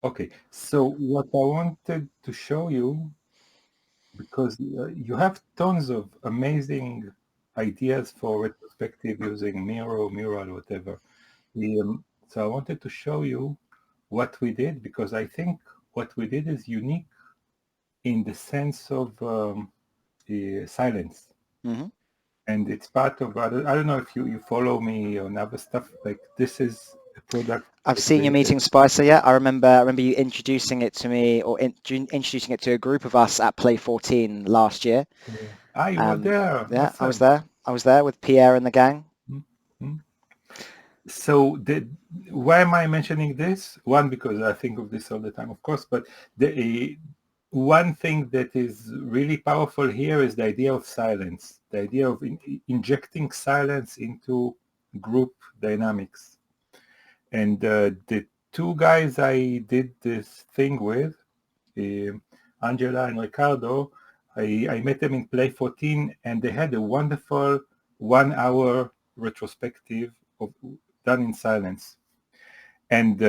Okay, so what I wanted to show you, because you have tons of amazing ideas for retrospective using Miro, Mural, whatever. So I wanted to show you what we did, because I think what we did is unique in the sense of silence. Hmm. And it's part of, I don't know if you follow me on other stuff, like this is a product I've that seen your meeting, Spicer. Yeah, I remember you introducing it to me, or introducing it to a group of us at Play 14 last year. you were there, Yeah, I was awesome. there. I was there with Pierre and the gang. Mm, mm. So why am I mentioning this? One, because I think of this all the time, of course, but the one thing that is really powerful here is the idea of silence, the idea of injecting silence into group dynamics. And the two guys I did this thing with, uh, Angela and Ricardo, I met them in Play 14, and they had a wonderful 1 hour retrospective of, done in silence. And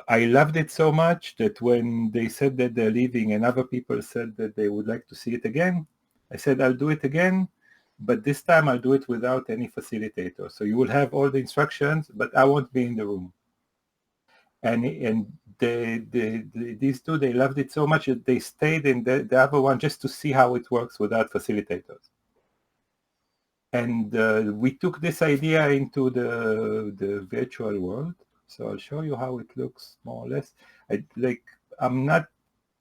I loved it so much that when they said that they're leaving and other people said that they would like to see it again, I said, I'll do it again, but this time I'll do it without any facilitator. So you will have all the instructions, but I won't be in the room. And these two, they loved it so much that they stayed in the other one just to see how it works without facilitators. And we took this idea into the virtual world. So I'll show you how it looks more or less. I'm not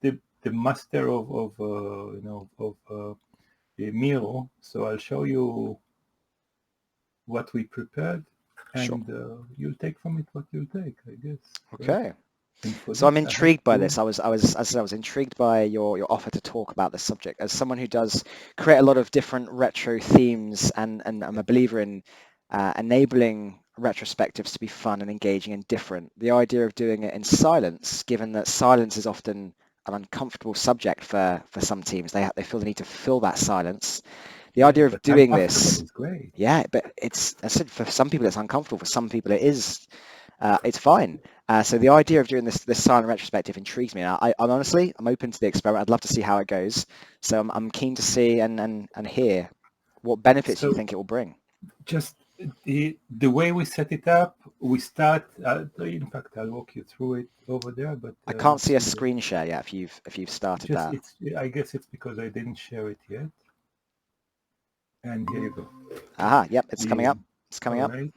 the master of Miro, so I'll show you what we prepared, Sure. and you'll take from it what you'll take, I guess, right? Okay. And for So I'm this, I have intrigued by to. this. As I said, I was intrigued by your offer to talk about this subject. As someone who does create a lot of different retro themes, and I'm a believer in enabling retrospectives to be fun and engaging and different. The idea of doing it in silence, given that silence is often an uncomfortable subject for some teams, they feel the need to fill that silence. The Yeah, idea of but doing uncomfortable this, is great. yeah, but I said for some people it's uncomfortable, for some people it's fine. So the idea of doing this silent retrospective intrigues me. I'm honestly, I'm open to the experiment. I'd love to see how it goes. So I'm keen to see and hear what benefits you So think it will bring. just the way we set it up, we start. In fact, I'll walk you through it over there. But I can't let's see a see. screen share yet if you've started Just that. it's. I guess it's because I didn't share it yet. And here you go. Aha, yep, it's coming The, up. It's coming all up. right.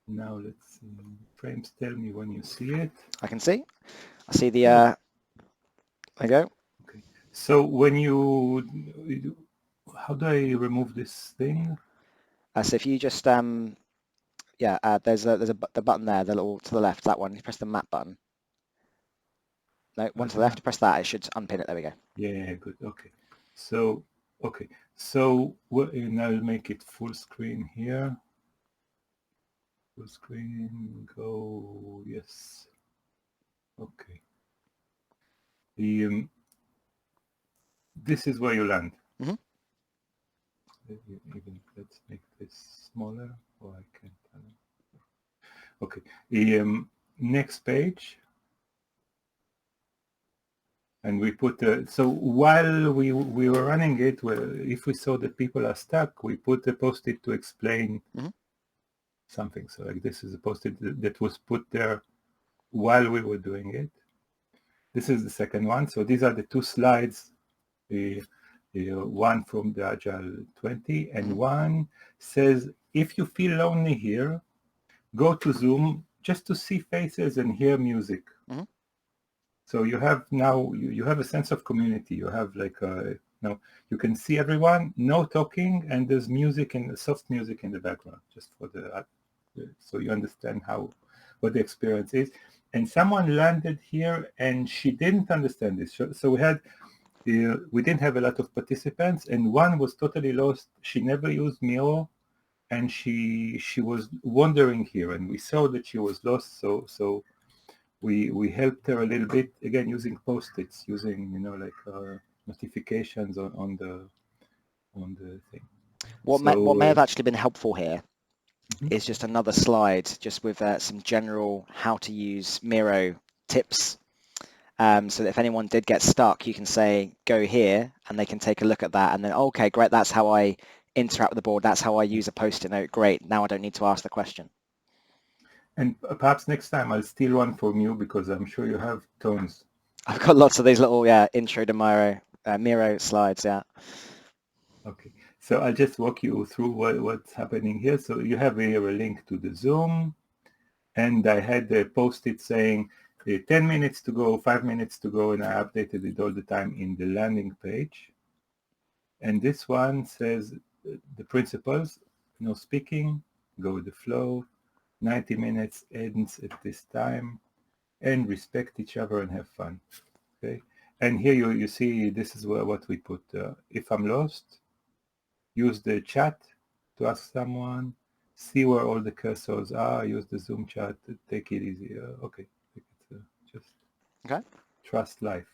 Now let's see. Frames, tell me when you see it. I can see. I see the. Oh, There you go. okay. So when you, how do I remove this thing? So if you just yeah, the button there, the little to the left, that one. You press the map button. No, one to The the left. map. Press that. It should unpin it. There we go. Yeah, good. Okay. So, okay. So, and I'll make it full screen here. Full screen, go. Yes. Okay. The, this is where you land. Hmm. Even let's make this smaller, or I can. Okay. The next page, and we put. So while we were running it, if we saw that people are stuck, we put a post-it to explain Hmm. something. So like this is a post-it that was put there while we were doing it. This is the second one. So these are the two slides, one from the Agile 20 and Hmm. one says, if you feel lonely here, go to Zoom just to see faces and hear music. Hmm. So you have now, you have a sense of community. You have like, you can see everyone, no talking, and there's music and soft music in the background, just for so you understand what the experience is. And someone landed here and she didn't understand this. So we didn't have a lot of participants, and one was totally lost. She never used Miro, and she was wandering here, and we saw that she was lost. So we helped her a little bit, again using post-its, using like notifications on the thing. What may So have actually been helpful here mhm. is just another slide, just with some general how to use Miro tips. So that if anyone did get stuck, you can say, go here, and they can take a look at that, and then, okay, great, that's how I interact with the board, that's how I use a Post-it note, great, now I don't need to ask the question. And perhaps next time I'll steal one from you, because I'm sure you have tons. I've got lots of these little, intro to Miro slides, yeah. Okay, so I'll just walk you through what's happening here. So you have here a link to the Zoom, and I had a post-it saying 10 minutes to go, 5 minutes to go, and I updated it all the time in the landing page. And this one says the principles: no speaking, go with the flow, 90 minutes ends at this time, and respect each other and have fun. Okay, and here you see this is what we put. If I'm lost, use the chat to ask someone, see where all the cursors are, use the Zoom chat, take it easy. Okay, just Okay. trust life.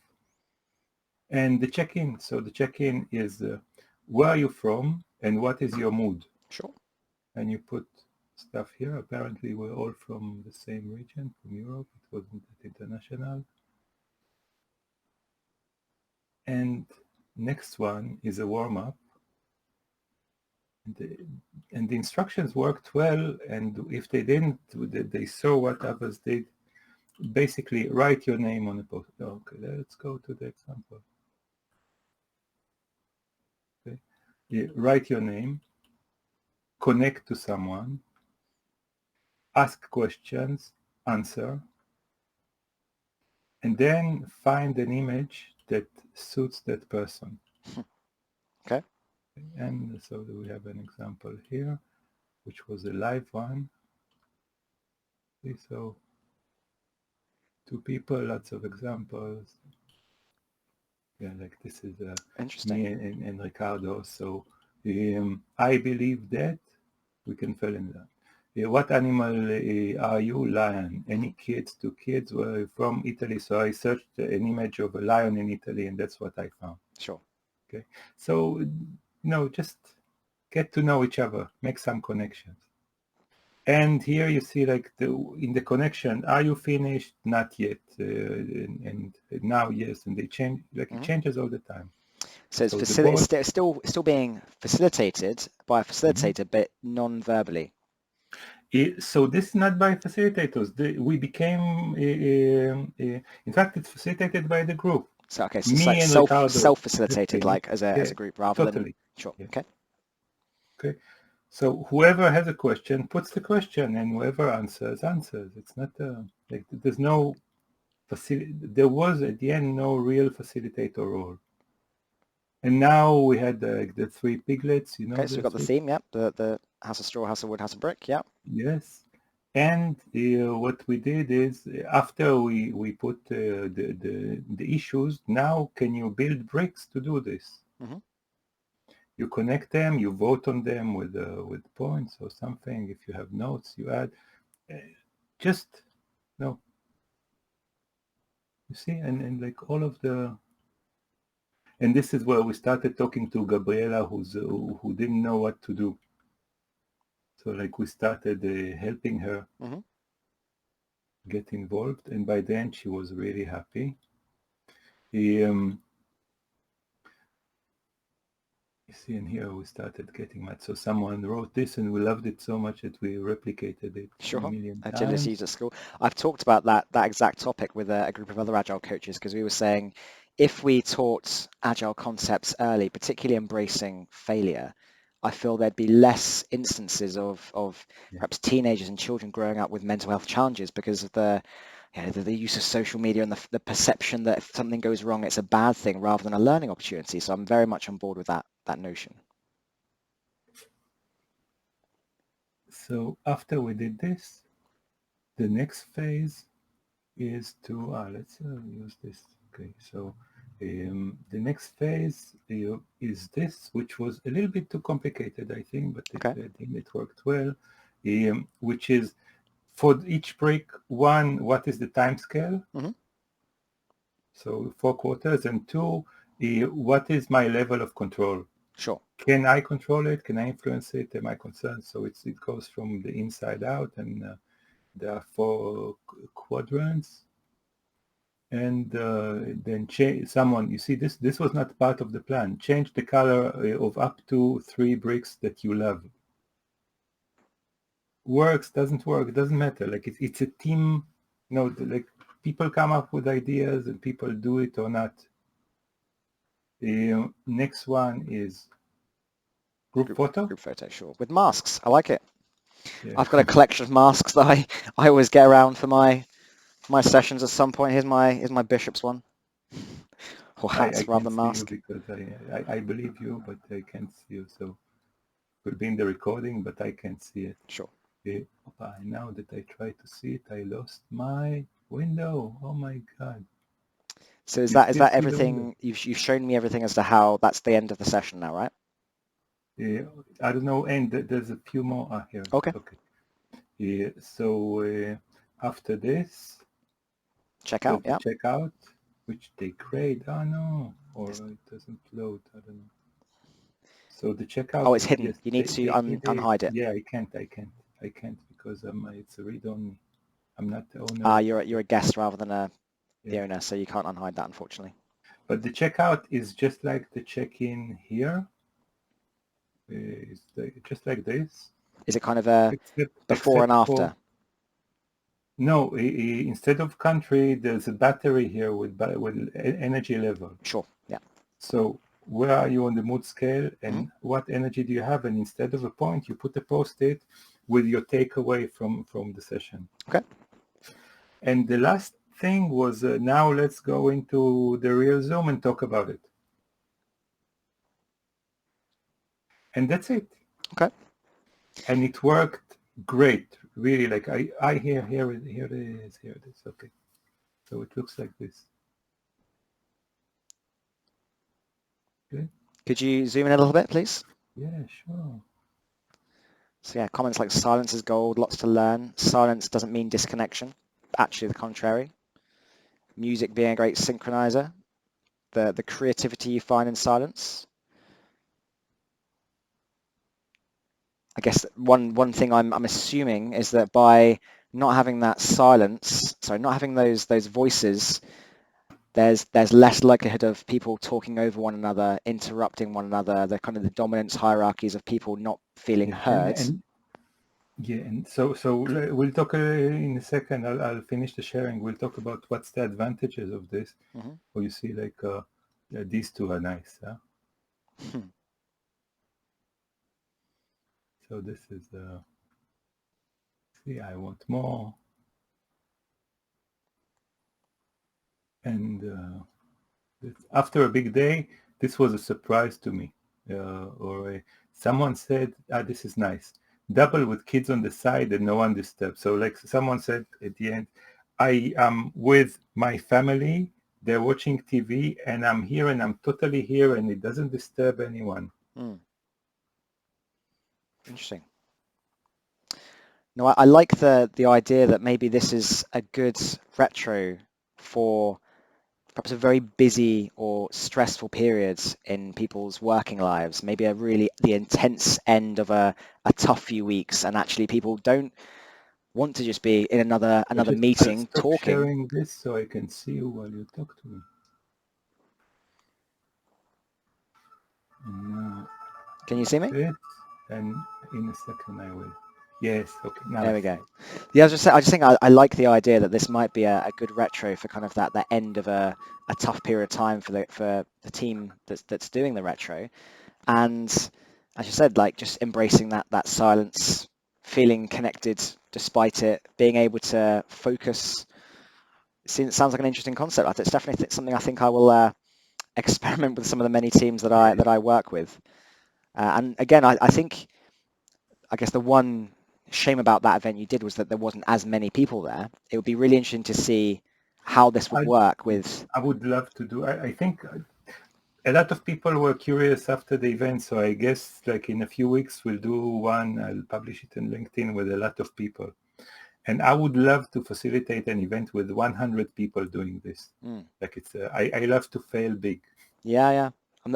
And the check-in. So the check-in is where are you from and what is your mood? Sure. And you put stuff here. Apparently we're all from the same region, from Europe. It wasn't that international. And next one is a warm-up. And the instructions worked well, and if they didn't, they saw what others did. Basically, write your name on a post. Okay, let's go to the example. Okay, write your name, connect to someone, ask questions, answer, and then find an image that suits that person. Okay. And so we have an example here, which was a live one. Okay, so 2 people, lots of examples. Yeah, like this is Interesting. me and Ricardo. So I believe that we can fill in that. What animal are you? Lion. Any kids? 2 kids? Were from Italy. So I searched an image of a lion in Italy, and that's what I found. Sure. Okay. So just get to know each other, make some connections. And here you see like in the connection, are you finished? Not yet. And now yes, and they change, like it changes all the time. So it's, So the board, it's still being facilitated by a facilitator, but non-verbally. So this is not by facilitators. We became, in fact, it's facilitated by the group. So okay, so it's Me like and Ricardo. self-facilitated, like as a group, rather totally. than sure. Yeah. Okay. Okay. So whoever has a question puts the question, and whoever answers. It's not like there's no there was at the end no real facilitator role. And now we had the 3 piglets, Okay, so we've got the theme, yeah. The House of Straw, House of Wood, House of Brick, yeah. Yes. And what we did is after we put the issues, now can you build bricks to do this? Mm-hmm. You connect them, you vote on them with points or something. If you have notes, you add. Just no. You see, and like all of the. And this is where we started talking to Gabriela, who didn't know what to do. So like we started helping her get involved, and by then she was really happy. You see, in here we started getting mad. So someone wrote this, and we loved it so much that we replicated it Sure. a million Agility times. at school. I've talked about that exact topic with a group of other Agile coaches, because we were saying if we taught Agile concepts early, particularly embracing failure, I feel there'd be less instances of perhaps teenagers and children growing up with mental health challenges because of the use of social media and the perception that if something goes wrong, it's a bad thing rather than a learning opportunity. So I'm very much on board with that notion. So after we did this, the next phase is to let's use this. Okay, so the next phase is this, which was a little bit too complicated, I think, but it worked well. Which is for each break, 1, what is the time scale? So 4 quarters, and 2, what is my level of control? Sure. Can I control it? Can I influence it? Am I concerned? So it goes from the inside out, and there are 4 quadrants. and then someone, you see, this was not part of the plan. Change the color of up to 3 bricks that you love. Works, doesn't work, doesn't matter. Like it's a team. Like people come up with ideas and people do it or not. The next one is group photo. Group photo, sure. With masks, I like it. Yeah. I've got a collection of masks that I always get around for my sessions at some point. Here's my bishop's one, or I hats rather can't than see you mask. because I believe you, but I can't see you. So it will be in the recording, but I can't see it. Sure. Now that I try to see it, I lost my window. Oh my God. So is You that still see the window? everything? You've shown me everything as to how that's the end of the session now, right? Yeah, I don't know, and there's a few more here. Okay. Yeah, so after this, Check we out. have the Yeah. checkout, which they create. Oh no, or it doesn't load. I don't know. So the checkout. Oh, it's hidden. Yes, You need to they hid it. unhide it. Yeah, I can't because it's a read-only. I'm not the owner. Ah, you're a guest rather than the Yeah. owner, so you can't unhide that, unfortunately. But the checkout is just like the check-in here. It's just like this. Is it kind of a before and Except for after? no, instead of country, there's a battery here with energy level. Sure. Yeah. So where are you on the mood scale, and what energy do you have? And instead of a point, you put a post-it with your takeaway from the session. Okay. And the last thing was now let's go into the real Zoom and talk about it. And that's it. Okay. And it worked great, really. Like I here it is. Okay. So it looks like this. Okay. Could you zoom in a little bit, please? Yeah, sure. So yeah, comments like silence is gold, lots to learn. Silence doesn't mean disconnection, actually the contrary. Music being a great synchronizer. The creativity you find in silence. I guess one thing I'm assuming is that by not having that silence, not having those voices, there's less likelihood of people talking over one another, interrupting one another, the kind of the dominance hierarchies of people not feeling heard. And so we'll talk in a second. I'll finish the sharing. We'll talk about what's the advantages of this. Or you see, like these two are nice. Huh? So this is see, I want more. And after a big day, this was a surprise to me. Someone said, this is nice. Double with kids on the side and no one disturbed. So like someone said at the end, I am with my family, they're watching TV, and I'm here and I'm totally here and it doesn't disturb anyone. Interesting. No, I like the idea that maybe this is a good retro for perhaps a very busy or stressful periods in people's working lives, maybe the intense end of a tough few weeks, and actually people don't want to just be in another meeting I'll stop talking. Sharing this so I can see you while you talk to me. Can you see me? And in a second I will. Yes, okay. Now there we go. Yeah, I just think I like the idea that this might be a good retro for kind of that end of a tough period of time for the team that's doing the retro, and as you said, like just embracing that silence, feeling connected despite it, being able to focus. It sounds like an interesting concept. It's definitely something I think I will experiment with some of the many teams that I work with. And again, I think, I guess the one shame about that event you did was that there wasn't as many people there. It would be really interesting to see how this would work with. I would love to do. I think a lot of people were curious after the event, so I guess like in a few weeks we'll do one. I'll publish it on LinkedIn with a lot of people. And I would love to facilitate an event with 100 people doing this. Like it's, I love to fail big. Yeah.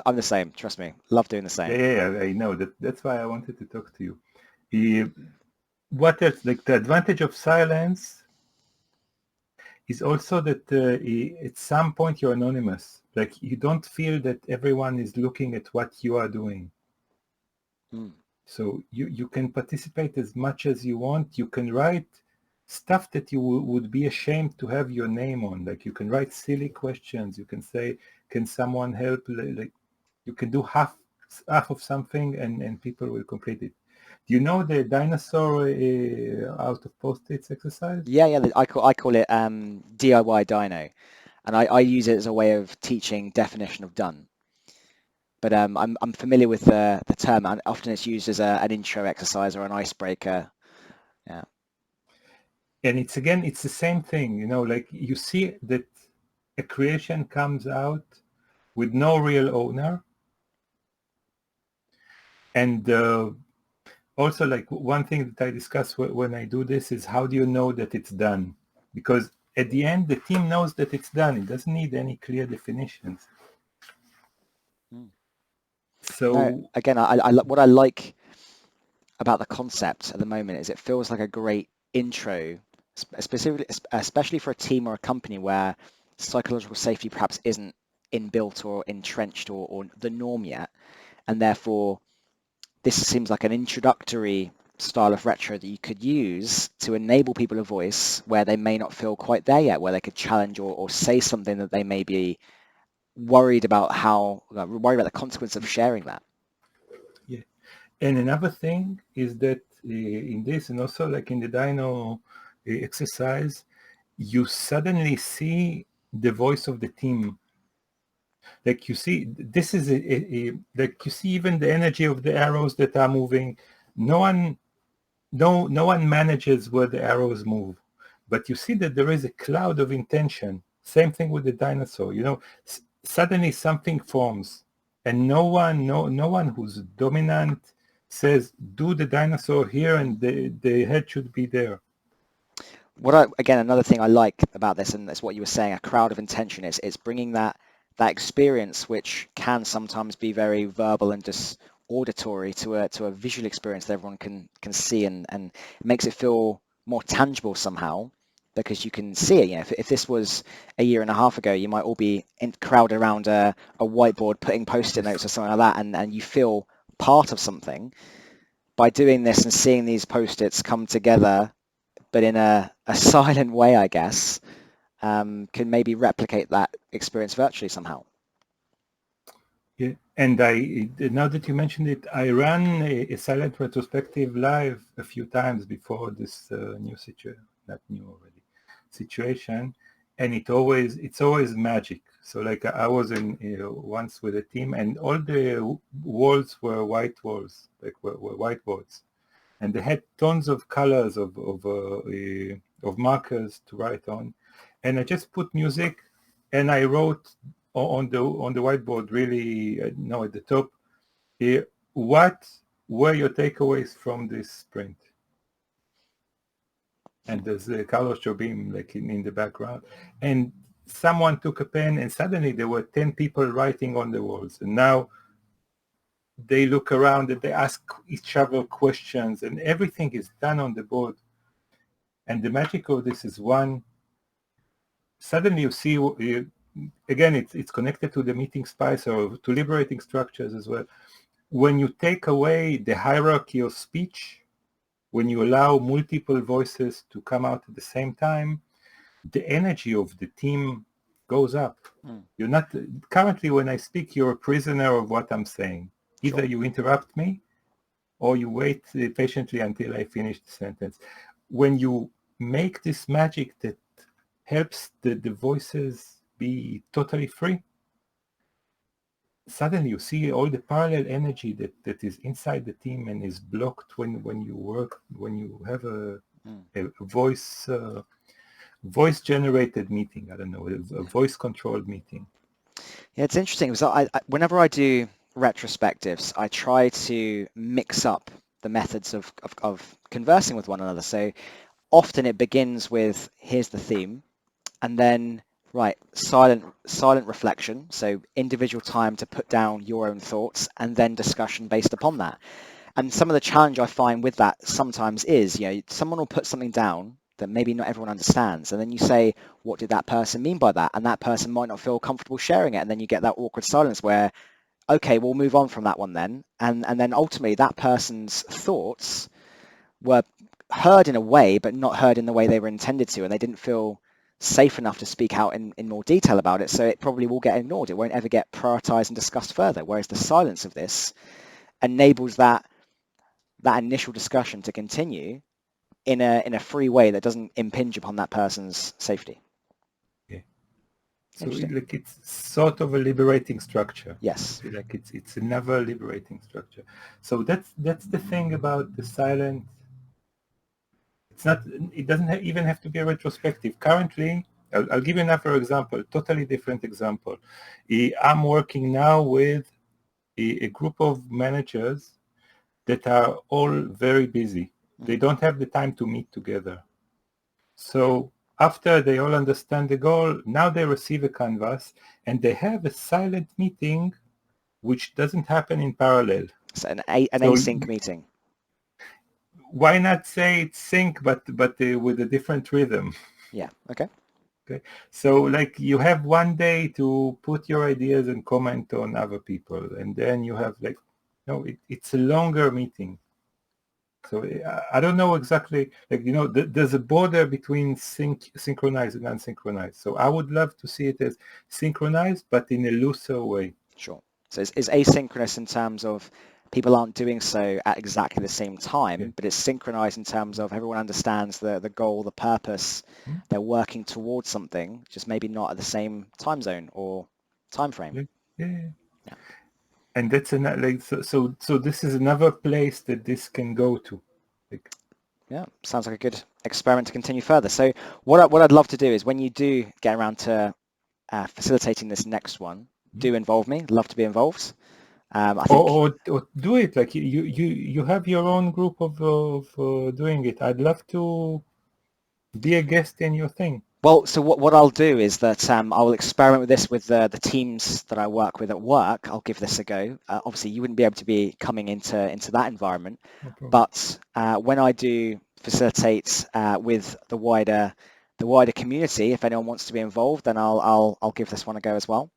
I'm the same. Trust me. Love doing the same. Yeah, I know that. That's why I wanted to talk to you. What else? Like the advantage of silence is also that at some point you're anonymous. Like you don't feel that everyone is looking at what you are doing. So you can participate as much as you want. You can write stuff that you would be ashamed to have your name on. Like you can write silly questions. You can say, can someone help? Like you can do half of something and people will complete it. Do you know the dinosaur out of post-its exercise? Yeah, I call it DIY Dino, and I use it as a way of teaching definition of done. But I'm familiar with the term, and often it's used as an intro exercise or an icebreaker. Yeah. And it's the same thing, like you see that a creation comes out with no real owner. And also, like one thing that I discuss when I do this is how do you know that it's done? Because at the end, the team knows that it's done. It doesn't need any clear definitions. No, So again, what I like about the concept at the moment is it feels like a great intro, specifically, especially for a team or a company where psychological safety perhaps isn't inbuilt or entrenched or the norm yet, and therefore this seems like an introductory style of retro that you could use to enable people a voice where they may not feel quite there yet, where they could challenge or say something that they may be worried about worried about the consequence of sharing that. yeah. And another thing is that in this, and also like in the Dino exercise, you suddenly see the voice of the team. Like you see, this is like you see even the energy of the arrows that are moving. No one, no one manages where the arrows move, but you see that there is a cloud of intention. Same thing with the dinosaur. Suddenly something forms, and no one who's dominant says, "Do the dinosaur here," and the head should be there. Again, another thing I like about this, and that's what you were saying, a crowd of intention is bringing that experience, which can sometimes be very verbal and just auditory, to a visual experience that everyone can see, and it makes it feel more tangible somehow, because you can see it. If this was a year and a half ago, you might all be crowded around a whiteboard putting post-it notes or something like that, and you feel part of something. By doing this and seeing these post-its come together, but in a silent way, I guess, can maybe replicate that experience virtually somehow. Yeah, and now that you mentioned it, I ran a silent retrospective live a few times before this new situation, not new already, situation, and it's always magic. So like I was in once with a team, and all the walls were white walls, like were whiteboards, and they had tons of colors of markers to write on, and I just put music, and I wrote on the whiteboard, really, no, at the top, what were your takeaways from this sprint? And there's Carlos Jobim like in the background, and someone took a pen, and suddenly there were 10 people writing on the walls, and now they look around and they ask each other questions, and everything is done on the board. And the magic of this is suddenly you see, again, it's connected to the meeting spice or to liberating structures as well. When you take away the hierarchy of speech, when you allow multiple voices to come out at the same time, the energy of the team goes up. You're not, currently when I speak, you're a prisoner of what I'm saying. Either Sure. you interrupt me or you wait patiently until I finish the sentence. When you make this magic that helps the voices be totally free, suddenly you see all the parallel energy that is inside the team and is blocked when you work, when you have a voice generated meeting. I don't know, a voice controlled meeting. Yeah, it's interesting because whenever I do retrospectives, I try to mix up the methods of conversing with one another. So often it begins with, here's the theme, and then right, silent reflection, so individual time to put down your own thoughts, and then discussion based upon that. And some of the challenge I find with that sometimes is, someone will put something down that maybe not everyone understands. And then you say, what did that person mean by that? And that person might not feel comfortable sharing it. And then you get that awkward silence where, okay, we'll move on from that one then. And then ultimately that person's thoughts were heard in a way, but not heard in the way they were intended to. And they didn't feel safe enough to speak out in more detail about it. So it probably will get ignored. It won't ever get prioritized and discussed further. Whereas the silence of this enables that initial discussion to continue in a free way that doesn't impinge upon that person's safety. Okay. So Interesting. like it's sort of a liberating structure. Yes. Like it's another liberating structure. So that's the thing about the silent. It's not. It doesn't even have to be a retrospective. Currently, I'll give you another example. Totally different example. I'm working now with a group of managers that are all very busy. They don't have the time to meet together. So after they all understand the goal, now they receive a canvas and they have a silent meeting which doesn't happen in parallel. So an So async meeting. why not say it's sync but with a different rhythm? Yeah. Okay. Okay. So like you have one day to put your ideas and comment on other people, and then you have like, no, it's a longer meeting. So I don't know exactly, like, there's a border between synchronized and unsynchronized. So I would love to see it as synchronized, but in a looser way. Sure. So it's asynchronous in terms of people aren't doing so at exactly the same Yeah. time, but it's synchronized in terms of everyone understands the goal, the purpose. They're working towards something, just maybe not at the same time zone or time frame. Yeah. And that's another, like, so this is another place that this can go to. Like, Yeah, sounds like a good experiment to continue further. So what I'd love to do is when you do get around to facilitating this next one, do involve me. Love to be involved. I think. or do it like you have your own group of doing it. I'd love to be a guest in your thing. Well, so what I'll do is that I will experiment with this with the teams that I work with at work. I'll give this a go. Obviously, you wouldn't be able to be coming into that environment, No problem. but when I do facilitate with the wider community, if anyone wants to be involved, then I'll give this one a go as well.